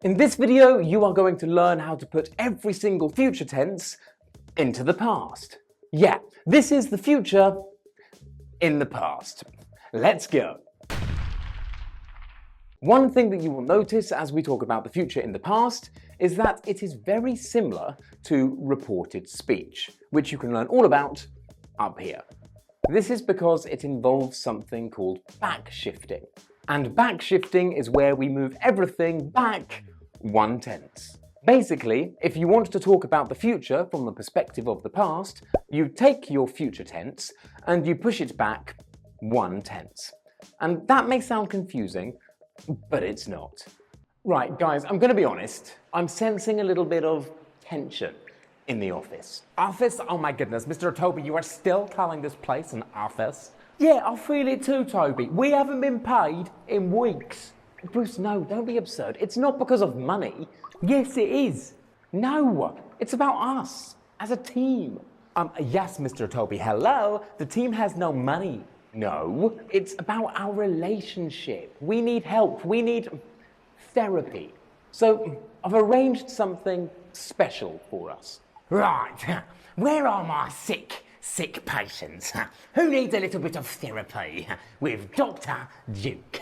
In this video, you are going to learn how to put every single future tense into the past. Yeah, this is the future in the past. Let's go. One thing that you will notice as we talk about the future in the past is that it is very similar to reported speech, which you can learn all about up here. This is because it involves something called backshifting. And backshifting is where we move everything back one tense. Basically, if you want to talk about the future from the perspective of the past, you take your future tense and you push it back one tense. And that may sound confusing, but it's not. Right, guys, I'm going to be honest. I'm sensing a little bit of tension in the office. Office? Oh my goodness, Mr. Toby, you are still calling this place an office? Yeah, I feel it too, Toby. We haven't been paid in weeks. Bruce, no, don't be absurd. It's not because of money. Yes, it is. No, it's about us as a team. Yes, Mr. Toby, hello. The team has no money. No, it's about our relationship. We need help. We need therapy. So I've arranged something special for us. Right. Where are my sick patients? Who needs a little bit of therapy with Dr. Duke?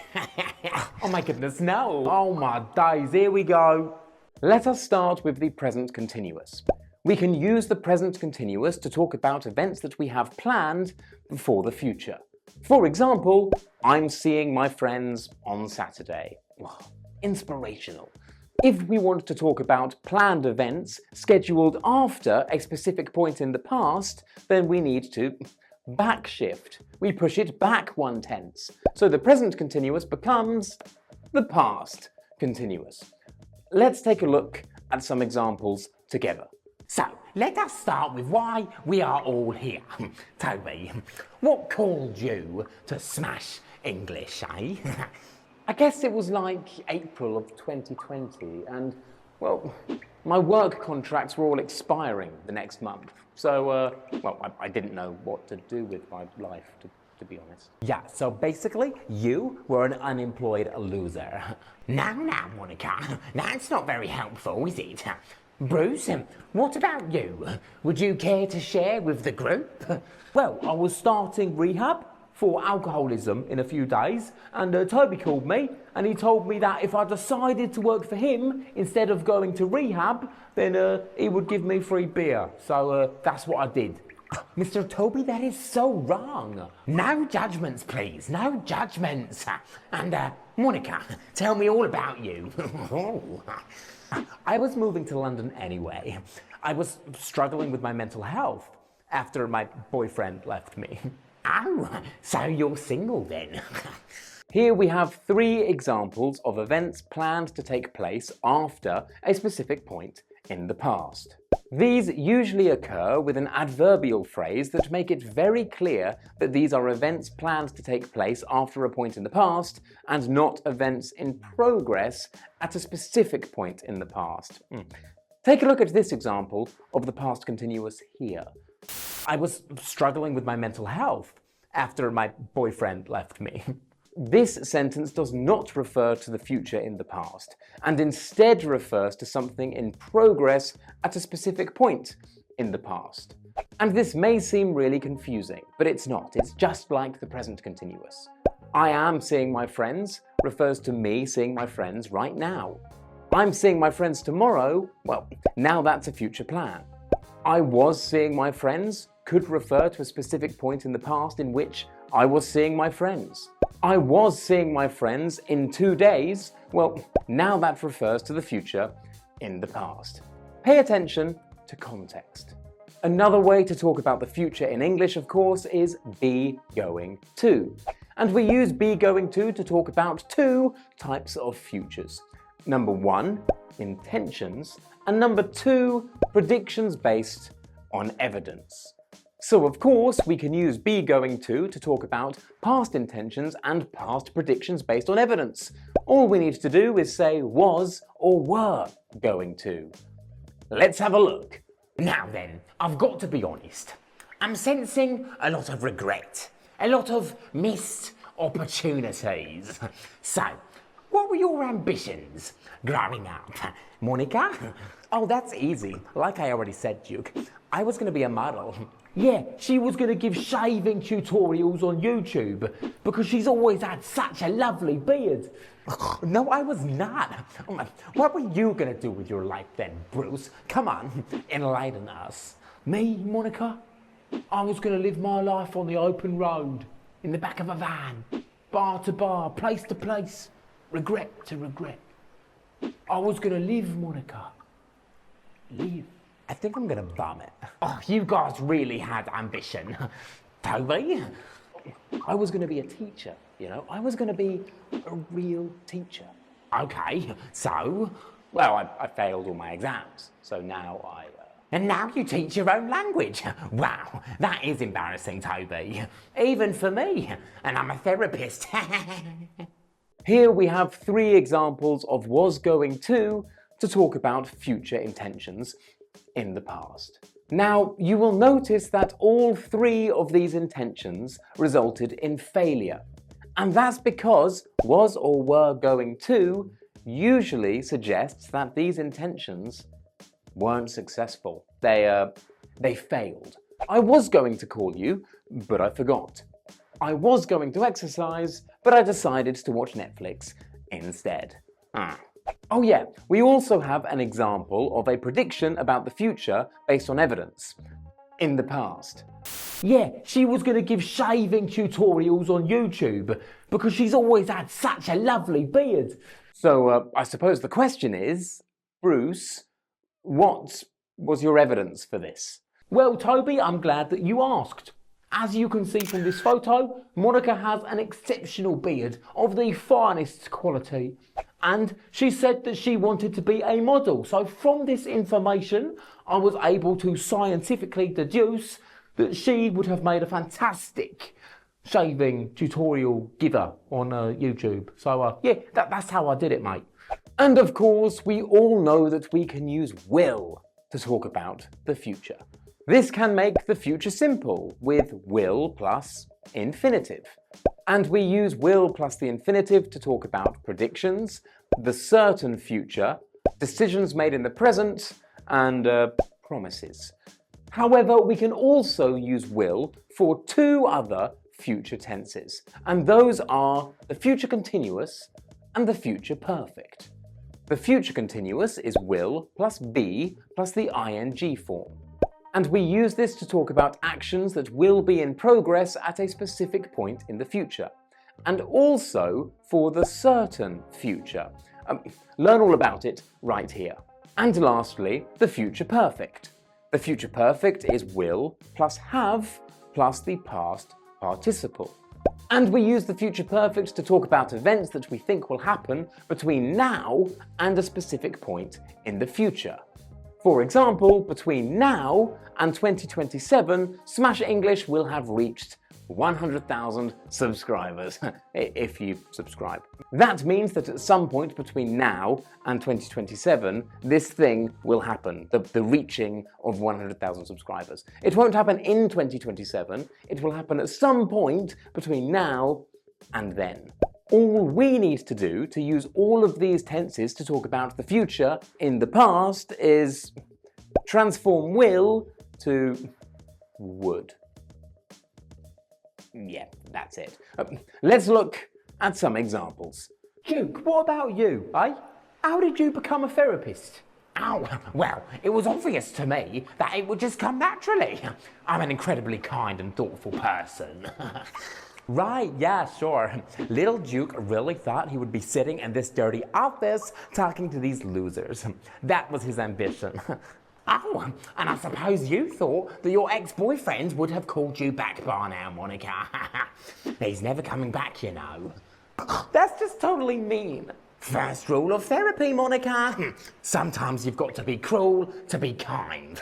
Oh my goodness, no. Oh my days, here we go. Let us start with the present continuous. We can use the present continuous to talk about events that we have planned for the future. For example, I'm seeing my friends on Saturday. Inspirational. If we want to talk about planned events scheduled after a specific point in the past, then we need to backshift. We push it back one tense. So the present continuous becomes the past continuous. Let's take a look at some examples together. So, let us start with why we are all here. Toby, what called you to smash English, eh? I guess it was like April of 2020 and, well, my work contracts were all expiring the next month. So, I didn't know what to do with my life, to be honest. Yeah, so basically, you were an unemployed loser. Now, Monica, that's not very helpful, is it? Bruce, what about you? Would you care to share with the group? Well, I was starting rehab for alcoholism in a few days, and Toby called me and he told me that if I decided to work for him instead of going to rehab, then he would give me free beer. So that's what I did. Mr. Toby, that is so wrong. No judgments, please. No judgments. And Monica, tell me all about you. I was moving to London anyway. I was struggling with my mental health after my boyfriend left me. Oh, so you're single then? Here we have 3 examples of events planned to take place after a specific point in the past. These usually occur with an adverbial phrase that make it very clear that these are events planned to take place after a point in the past and not events in progress at a specific point in the past. Take a look at this example of the past continuous here. I was struggling with my mental health after my boyfriend left me. This sentence does not refer to the future in the past, and instead refers to something in progress at a specific point in the past. And this may seem really confusing, but it's not. It's just like the present continuous. I am seeing my friends refers to me seeing my friends right now. I'm seeing my friends tomorrow, well, now that's a future plan. I was seeing my friends could refer to a specific point in the past in which I was seeing my friends. I was seeing my friends in 2 days. Well, now that refers to the future in the past. Pay attention to context. Another way to talk about the future in English, of course, is be going to. And we use be going to talk about 2 types of futures. Number 1, intentions, and number 2, predictions based on evidence. So of course, we can use be going to talk about past intentions and past predictions based on evidence. All we need to do is say was or were going to. Let's have a look. Now then, I've got to be honest. I'm sensing a lot of regret, a lot of missed opportunities. So, what were your ambitions growing up, Monica? Oh, that's easy. Like I already said, Duke, I was going to be a model. Yeah, she was going to give shaving tutorials on YouTube because she's always had such a lovely beard. No, I was not. What were you going to do with your life then, Bruce? Come on, enlighten us. Me, Monica? I was going to live my life on the open road, in the back of a van, bar to bar, place to place, regret to regret. I was going to live, Monica. Live. I think I'm going to vomit. Oh, you guys really had ambition. Toby? I was going to be a teacher, you know? I was going to be a real teacher. Okay, so? Well, I failed all my exams, so now I... And now you teach your own language. Wow, that is embarrassing, Toby. Even for me, and I'm a therapist. Here we have 3 examples of was going to talk about future intentions in the past. Now, you will notice that all 3 of these intentions resulted in failure. And that's because was or were going to usually suggests that these intentions weren't successful. They failed. I was going to call you, but I forgot. I was going to exercise, but I decided to watch Netflix instead. Oh yeah, we also have an example of a prediction about the future based on evidence in the past. Yeah, she was going to give shaving tutorials on YouTube because she's always had such a lovely beard. So I suppose the question is, Bruce, what was your evidence for this? Well, Toby, I'm glad that you asked. As you can see from this photo, Monica has an exceptional beard of the finest quality. And she said that she wanted to be a model. So from this information, I was able to scientifically deduce that she would have made a fantastic shaving tutorial giver on YouTube. So yeah, that's how I did it, mate. And of course, we all know that we can use will to talk about the future. This can make the future simple with will plus infinitive. And we use will plus the infinitive to talk about predictions, the certain future, decisions made in the present, and promises. However, we can also use will for 2 other future tenses, and those are the future continuous and the future perfect. The future continuous is will plus be plus the ing form. And we use this to talk about actions that will be in progress at a specific point in the future, and also for the certain future. Learn all about it right here. And lastly, the future perfect. The future perfect is will plus have plus the past participle. And we use the future perfect to talk about events that we think will happen between now and a specific point in the future. For example, between now and 2027, Smash English will have reached 100,000 subscribers, if you subscribe. That means that at some point between now and 2027, this thing will happen, the reaching of 100,000 subscribers. It won't happen in 2027, it will happen at some point between now and then. All we need to do to use all of these tenses to talk about the future in the past is transform will to would. Yeah, that's it. Let's look at some examples. Duke, what about you, eh? How did you become a therapist? Oh, well, it was obvious to me that it would just come naturally. I'm an incredibly kind and thoughtful person. Right, yeah, sure. Little Duke really thought he would be sitting in this dirty office talking to these losers. That was his ambition. Oh, and I suppose you thought that your ex-boyfriend would have called you back by now, Monica. He's never coming back, you know. That's just totally mean. First rule of therapy, Monica. Sometimes you've got to be cruel to be kind.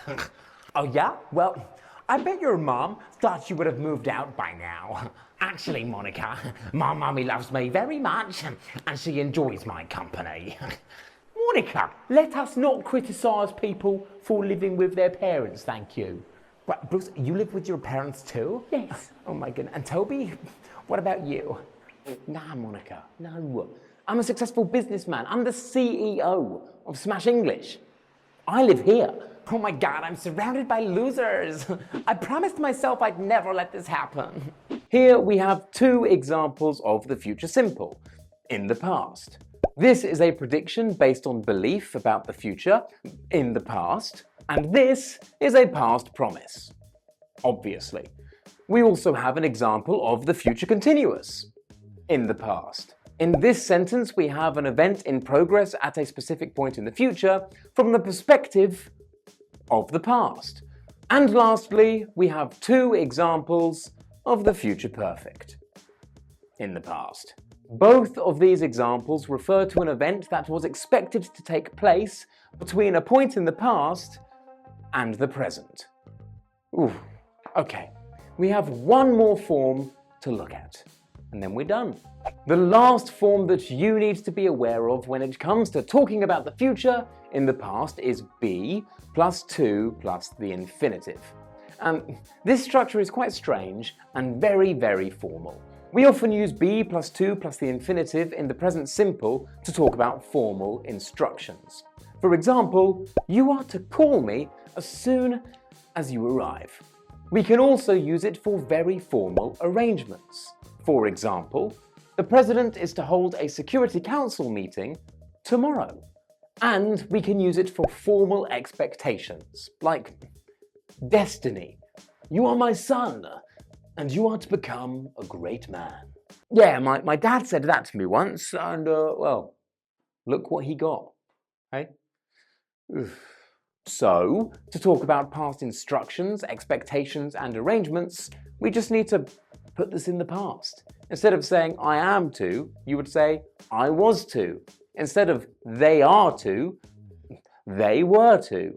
Oh yeah? Well, I bet your mom thought you would have moved out by now. Actually, Monica, my mummy loves me very much and she enjoys my company. Monica, let us not criticise people for living with their parents, thank you. What, Bruce, you live with your parents too? Yes. Oh my goodness. And Toby, what about you? Nah, Monica, no. I'm a successful businessman. I'm the CEO of Smash English. I live here. Oh my God, I'm surrounded by losers. I promised myself I'd never let this happen. Here we have two examples of the future simple, in the past. This is a prediction based on belief about the future, in the past, and this is a past promise, obviously. We also have an example of the future continuous, in the past. In this sentence, we have an event in progress at a specific point in the future from the perspective of the past. And lastly, we have two examples of the future perfect, in the past. Both of these examples refer to an event that was expected to take place between a point in the past and the present. Ooh, okay. We have one more form to look at, and then we're done. The last form that you need to be aware of when it comes to talking about the future in the past is be plus 2 plus the infinitive. And this structure is quite strange and very, very formal. We often use be plus 2 plus the infinitive in the present simple to talk about formal instructions. For example, you are to call me as soon as you arrive. We can also use it for very formal arrangements. For example, the president is to hold a Security Council meeting tomorrow. And we can use it for formal expectations, like destiny. You are my son, and you are to become a great man. Yeah, my dad said that to me once, and well, look what he got, hey? Oof. So, to talk about past instructions, expectations, and arrangements, we just need to put this in the past. Instead of saying I am to, you would say I was to. Instead of they are to, they were to.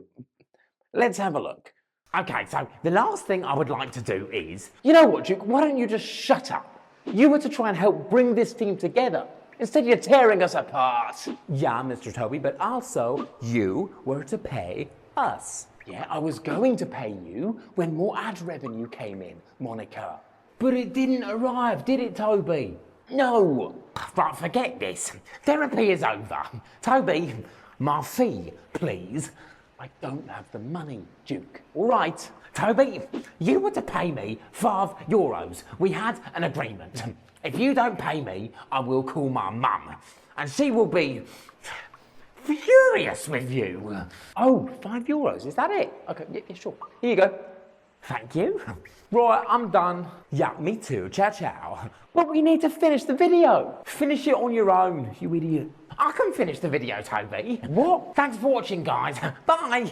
Let's have a look. Okay, so the last thing I would like to do is... You know what, Duke? Why don't you just shut up? You were to try and help bring this team together. Instead, you're tearing us apart. Yeah, Mr. Toby, but also you were to pay us. Yeah, I was going to pay you when more ad revenue came in, Monica. But it didn't arrive, did it, Toby? No. Right, forget this. Therapy is over. Toby, my fee, please. I don't have the money, Duke. All right, Toby, you were to pay me €5. We had an agreement. If you don't pay me, I will call my mum, and she will be furious with you. Oh, €5, is that it? Okay, yeah, sure. Here you go. Thank you. Right, I'm done. Yeah, me too. Ciao, ciao. But we need to finish the video. Finish it on your own, you idiot. I can finish the video, Toby. What? Thanks for watching, guys. Bye.